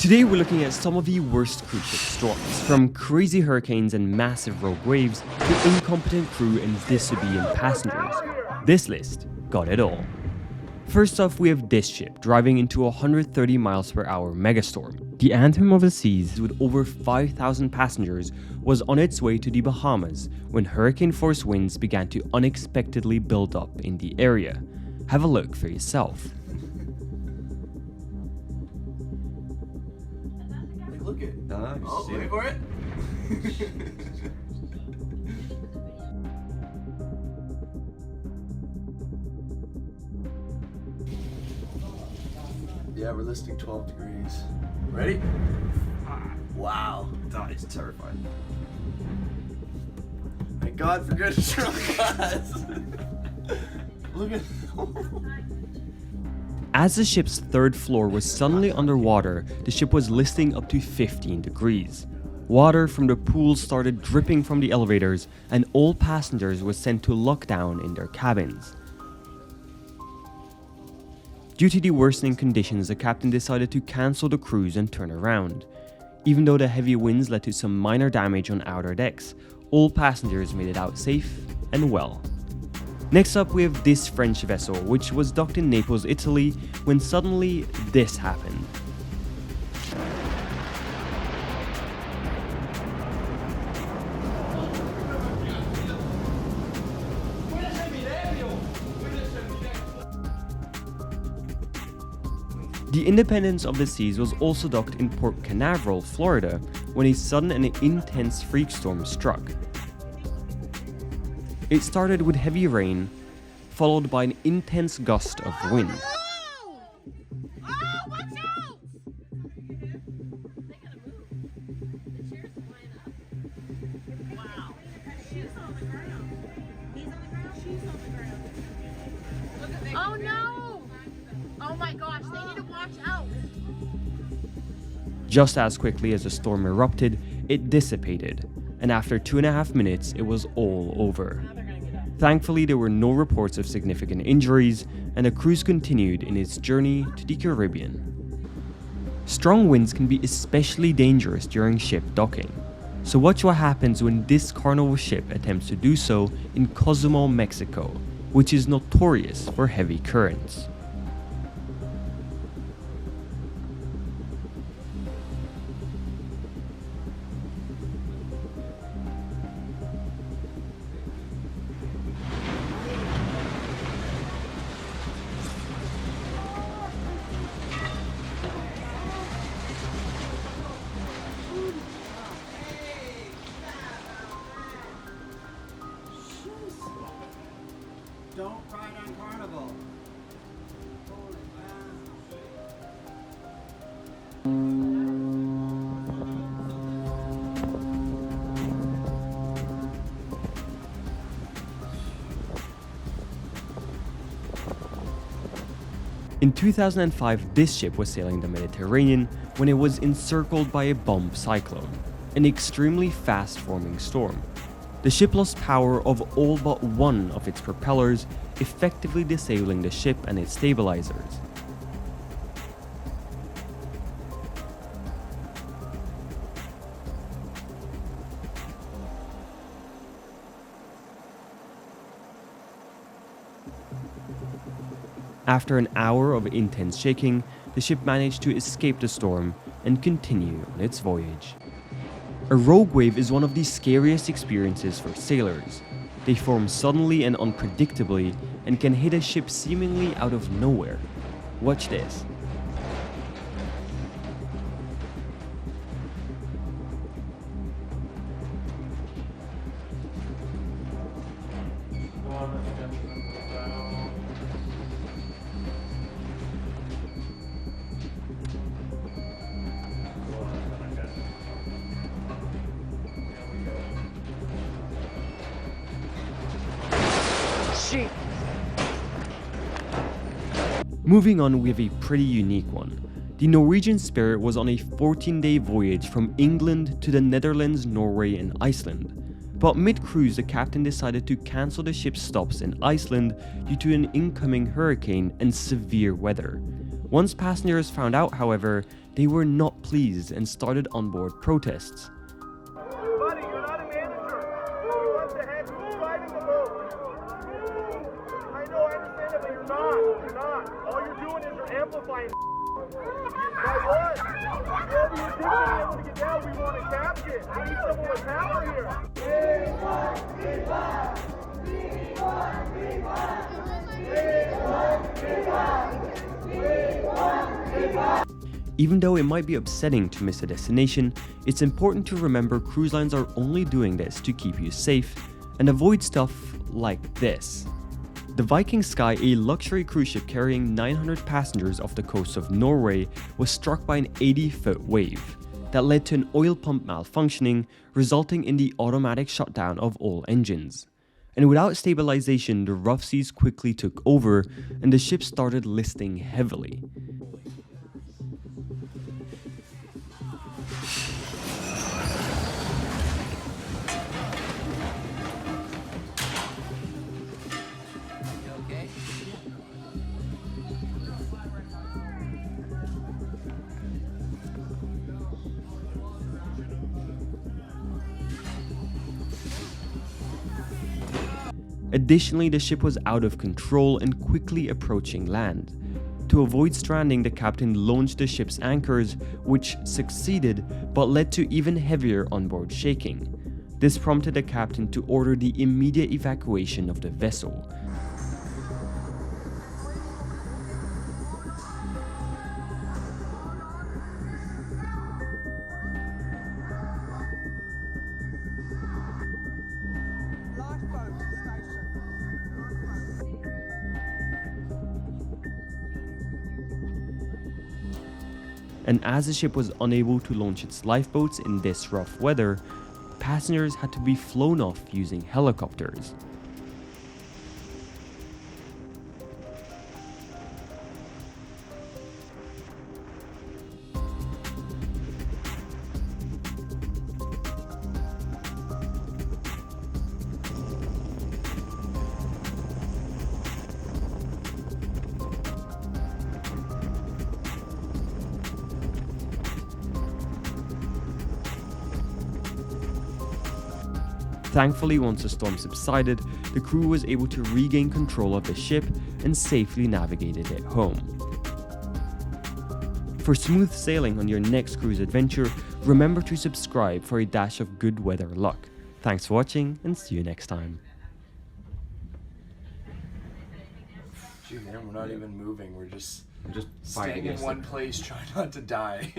Today we're looking at some of the worst cruise ship storms, from crazy hurricanes and massive rogue waves to incompetent crew and disobedient passengers. This list got it all. First off, we have this ship driving into a 130 miles per hour megastorm. The Anthem of the seas, with over 5,000 passengers, was on its way to the Bahamas when hurricane-force winds began to unexpectedly build up in the area. Have a look for yourself. Look it. Oh, wait for it. Yeah, we're listing 12 degrees. Ready? Wow. That is terrifying. Thank God for good strong glass. Look at. As the ship's third floor was suddenly underwater, the ship was listing up to 15 degrees. Water from the pool started dripping from the elevators, and all passengers were sent to lockdown in their cabins. Due to the worsening conditions, the captain decided to cancel the cruise and turn around. Even though the heavy winds led to some minor damage on outer decks, all passengers made it out safe and well. Next up, we have this French vessel, which was docked in Naples, Italy, when suddenly this happened. The Independence of the Seas was also docked in Port Canaveral, Florida, when a sudden and intense freak storm struck. It started with heavy rain, followed by an intense gust of wind. Oh no! Oh my gosh, they need to watch out! Just as quickly as the storm erupted, it dissipated, and after 2.5 minutes, it was all over. Thankfully, there were no reports of significant injuries, and the cruise continued in its journey to the Caribbean. Strong winds can be especially dangerous during ship docking, so watch what happens when this Carnival ship attempts to do so in Cozumel, Mexico, which is notorious for heavy currents. Don't ride on Carnival. In 2005, this ship was sailing the Mediterranean when it was encircled by a bomb cyclone, an extremely fast-forming storm. The ship lost power of all but one of its propellers, effectively disabling the ship and its stabilizers. After an hour of intense shaking, the ship managed to escape the storm and continue on its voyage. A rogue wave is one of the scariest experiences for sailors. They form suddenly and unpredictably and can hit a ship seemingly out of nowhere. Watch this. Moving on, we have a pretty unique one. The Norwegian Spirit was on a 14-day voyage from England to the Netherlands, Norway, and Iceland. But mid-cruise, the captain decided to cancel the ship's stops in Iceland due to an incoming hurricane and severe weather. Once passengers found out, however, they were not pleased and started onboard protests. Buddy, you're not a manager. Who wants to head? Who's driving the boat? I know, I understand it, but you're not. You're not. All you're doing is you're amplifying. By what? You're over here being able to get down. We want to capture it. We need someone with power here. Even though it might be upsetting to miss a destination, it's important to remember cruise lines are only doing this to keep you safe and avoid stuff like this. The Viking Sky, a luxury cruise ship carrying 900 passengers off the coast of Norway, was struck by an 80-foot wave that led to an oil pump malfunctioning, resulting in the automatic shutdown of all engines. And without stabilization, the rough seas quickly took over and the ship started listing heavily. Additionally, the ship was out of control and quickly approaching land. To avoid stranding, the captain launched the ship's anchors, which succeeded but led to even heavier onboard shaking. This prompted the captain to order the immediate evacuation of the vessel. Lifeboat station. And as the ship was unable to launch its lifeboats in this rough weather, passengers had to be flown off using helicopters. Thankfully, once the storm subsided, the crew was able to regain control of the ship and safely navigated it home. For smooth sailing on your next cruise adventure, remember to subscribe for a dash of good weather luck. Thanks for watching and see you next time. Gee, man, we're not even moving. We're just fighting staying in against one it. place trying not to die.